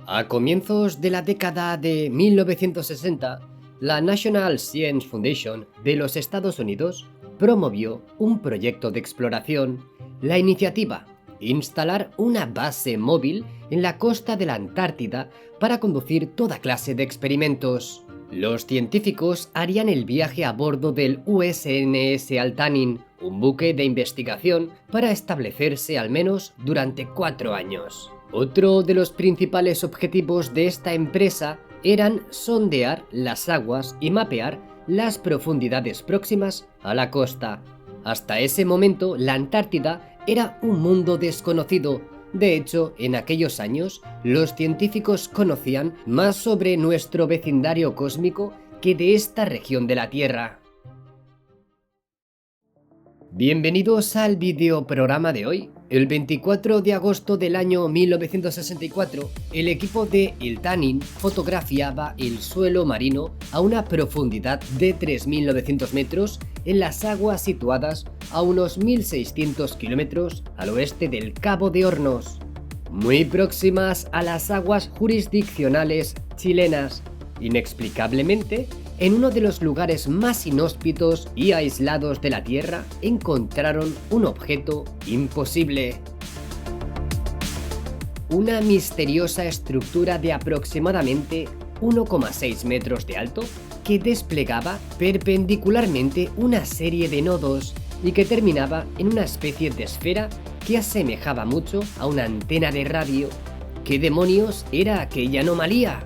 A comienzos de la década de 1960, la National Science Foundation de los Estados Unidos promovió un proyecto de exploración, la iniciativa instalar una base móvil en la costa de la Antártida para conducir toda clase de experimentos. Los científicos harían el viaje a bordo del USNS Altanin, un buque de investigación, para establecerse al menos durante 4 años. Otro de los principales objetivos de esta empresa eran sondear las aguas y mapear las profundidades próximas a la costa. Hasta ese momento, la Antártida era un mundo desconocido. De hecho, en aquellos años, los científicos conocían más sobre nuestro vecindario cósmico que de esta región de la Tierra. Bienvenidos al videoprograma de hoy. El 24 de agosto del año 1964, el equipo de Iltanin fotografiaba el suelo marino a una profundidad de 3.900 metros en las aguas situadas a unos 1.600 kilómetros al oeste del Cabo de Hornos, muy próximas a las aguas jurisdiccionales chilenas. Inexplicablemente, en uno de los lugares más inhóspitos y aislados de la Tierra, encontraron un objeto imposible. Una misteriosa estructura de aproximadamente 1,6 metros de alto que desplegaba perpendicularmente una serie de nodos y que terminaba en una especie de esfera que asemejaba mucho a una antena de radio. ¿Qué demonios era aquella anomalía?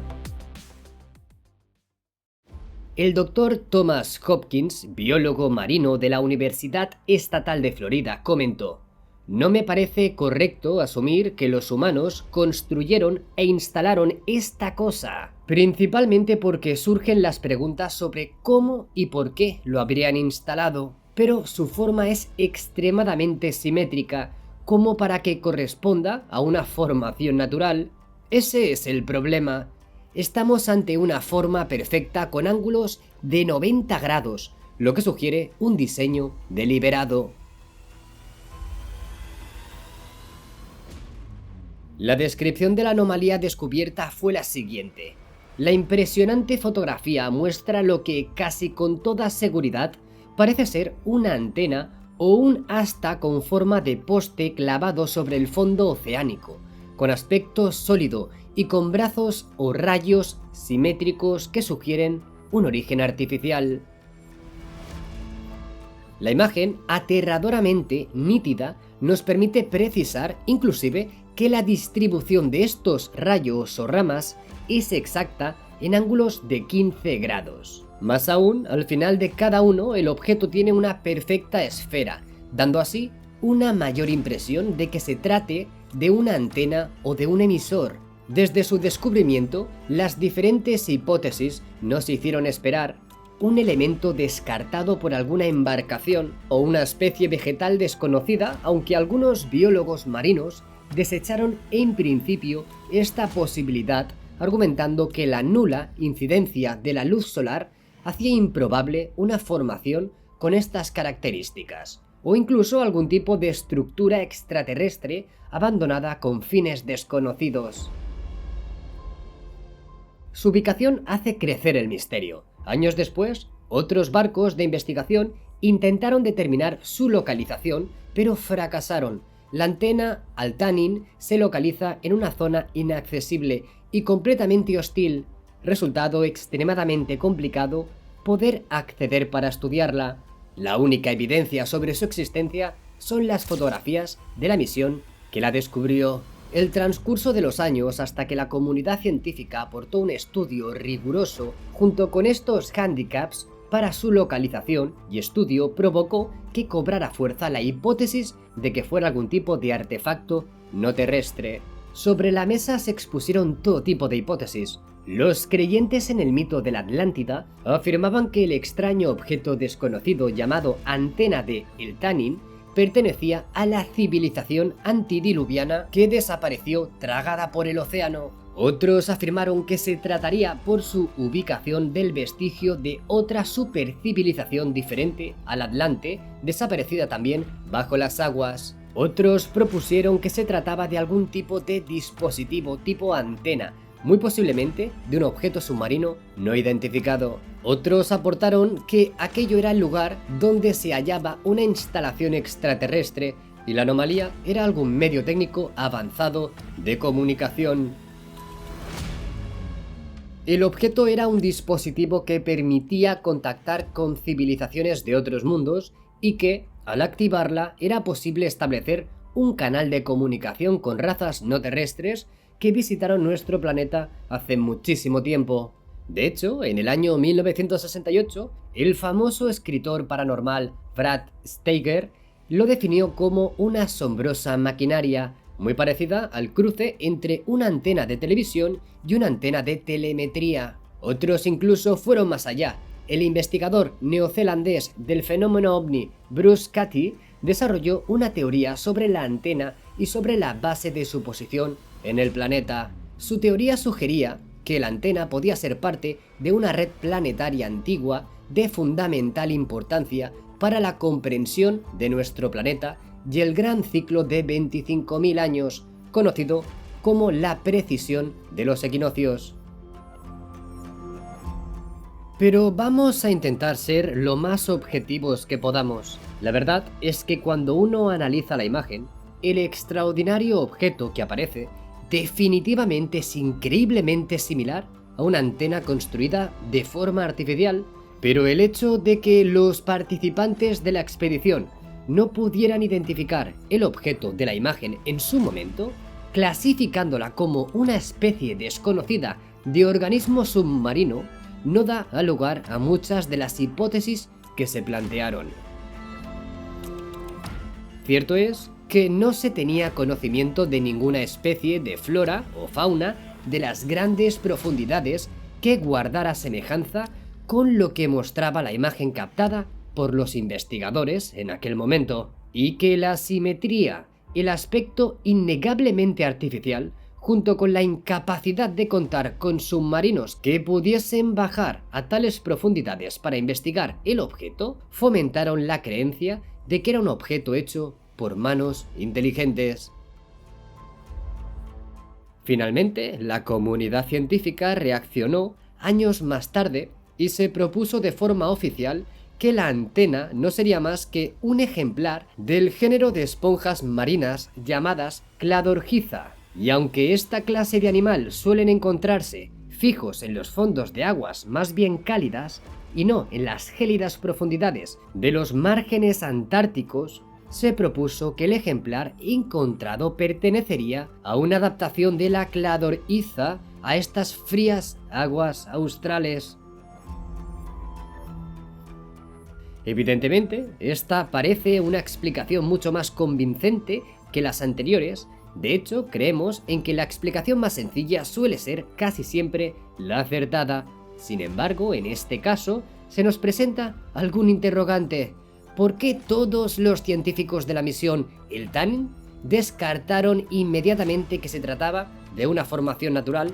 El doctor Thomas Hopkins, biólogo marino de la Universidad Estatal de Florida, comentó: "No me parece correcto asumir que los humanos construyeron e instalaron esta cosa, principalmente porque surgen las preguntas sobre cómo y por qué lo habrían instalado, pero su forma es extremadamente simétrica, como para que corresponda a una formación natural. Ese es el problema. Estamos ante una forma perfecta con ángulos de 90 grados, lo que sugiere un diseño deliberado". La descripción de la anomalía descubierta fue la siguiente. La impresionante fotografía muestra lo que casi con toda seguridad parece ser una antena o un asta con forma de poste clavado sobre el fondo oceánico, con aspecto sólido y con brazos o rayos simétricos que sugieren un origen artificial. La imagen, aterradoramente nítida, nos permite precisar inclusive que la distribución de estos rayos o ramas es exacta en ángulos de 15 grados. Más aún, al final de cada uno, el objeto tiene una perfecta esfera, dando así una mayor impresión de que se trate de una antena o de un emisor. Desde su descubrimiento, las diferentes hipótesis no se hicieron esperar. Un elemento descartado por alguna embarcación o una especie vegetal desconocida, aunque algunos biólogos marinos desecharon en principio esta posibilidad, argumentando que la nula incidencia de la luz solar hacía improbable una formación con estas características, o incluso algún tipo de estructura extraterrestre abandonada con fines desconocidos. Su ubicación hace crecer el misterio. Años después, otros barcos de investigación intentaron determinar su localización, pero fracasaron. La antena Altanin se localiza en una zona inaccesible y completamente hostil, resultado extremadamente complicado poder acceder para estudiarla. La única evidencia sobre su existencia son las fotografías de la misión que la descubrió. El transcurso de los años hasta que la comunidad científica aportó un estudio riguroso junto con estos hándicaps para su localización y estudio provocó que cobrara fuerza la hipótesis de que fuera algún tipo de artefacto no terrestre. Sobre la mesa se expusieron todo tipo de hipótesis. Los creyentes en el mito de la Atlántida afirmaban que el extraño objeto desconocido llamado antena de Iltanin pertenecía a la civilización antidiluviana que desapareció tragada por el océano. Otros afirmaron que se trataría por su ubicación del vestigio de otra supercivilización diferente al Atlante, desaparecida también bajo las aguas. Otros propusieron que se trataba de algún tipo de dispositivo tipo antena, muy posiblemente de un objeto submarino no identificado. Otros aportaron que aquello era el lugar donde se hallaba una instalación extraterrestre y la anomalía era algún medio técnico avanzado de comunicación. El objeto era un dispositivo que permitía contactar con civilizaciones de otros mundos y que, al activarla, era posible establecer un canal de comunicación con razas no terrestres que visitaron nuestro planeta hace muchísimo tiempo. De hecho, en el año 1968, el famoso escritor paranormal Brad Steiger lo definió como una asombrosa maquinaria, muy parecida al cruce entre una antena de televisión y una antena de telemetría. Otros incluso fueron más allá. El investigador neozelandés del fenómeno ovni Bruce Cathy desarrolló una teoría sobre la antena y sobre la base de su posición en el planeta. Su teoría sugería que la antena podía ser parte de una red planetaria antigua de fundamental importancia para la comprensión de nuestro planeta y el gran ciclo de 25.000 años, conocido como la precisión de los equinoccios. Pero vamos a intentar ser lo más objetivos que podamos. La verdad es que cuando uno analiza la imagen, el extraordinario objeto que aparece definitivamente es increíblemente similar a una antena construida de forma artificial, pero el hecho de que los participantes de la expedición no pudieran identificar el objeto de la imagen en su momento, clasificándola como una especie desconocida de organismo submarino, no da lugar a muchas de las hipótesis que se plantearon. Cierto es que no se tenía conocimiento de ninguna especie de flora o fauna de las grandes profundidades que guardara semejanza con lo que mostraba la imagen captada por los investigadores en aquel momento, y que la simetría, el aspecto innegablemente artificial, junto con la incapacidad de contar con submarinos que pudiesen bajar a tales profundidades para investigar el objeto, fomentaron la creencia de que era un objeto hecho por manos inteligentes. Finalmente, la comunidad científica reaccionó años más tarde y se propuso de forma oficial que la antena no sería más que un ejemplar del género de esponjas marinas llamadas Cladorhiza, y aunque esta clase de animal suelen encontrarse fijos en los fondos de aguas más bien cálidas y no en las gélidas profundidades de los márgenes antárticos, se propuso que el ejemplar encontrado pertenecería a una adaptación de la Cladorhiza a estas frías aguas australes. Evidentemente, esta parece una explicación mucho más convincente que las anteriores. De hecho, creemos en que la explicación más sencilla suele ser casi siempre la acertada. Sin embargo, en este caso, se nos presenta algún interrogante. ¿Por qué todos los científicos de la misión El Tannin descartaron inmediatamente que se trataba de una formación natural?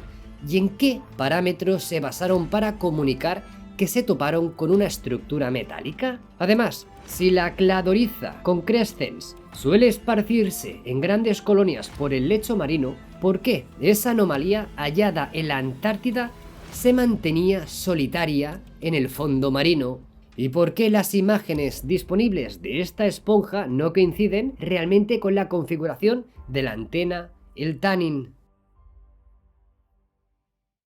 ¿Y en qué parámetros se basaron para comunicar que se toparon con una estructura metálica? Además, si la Cladorhiza concrescens suele esparcirse en grandes colonias por el lecho marino, ¿por qué esa anomalía hallada en la Antártida se mantenía solitaria en el fondo marino? ¿Y por qué las imágenes disponibles de esta esponja no coinciden realmente con la configuración de la antena El Tannin?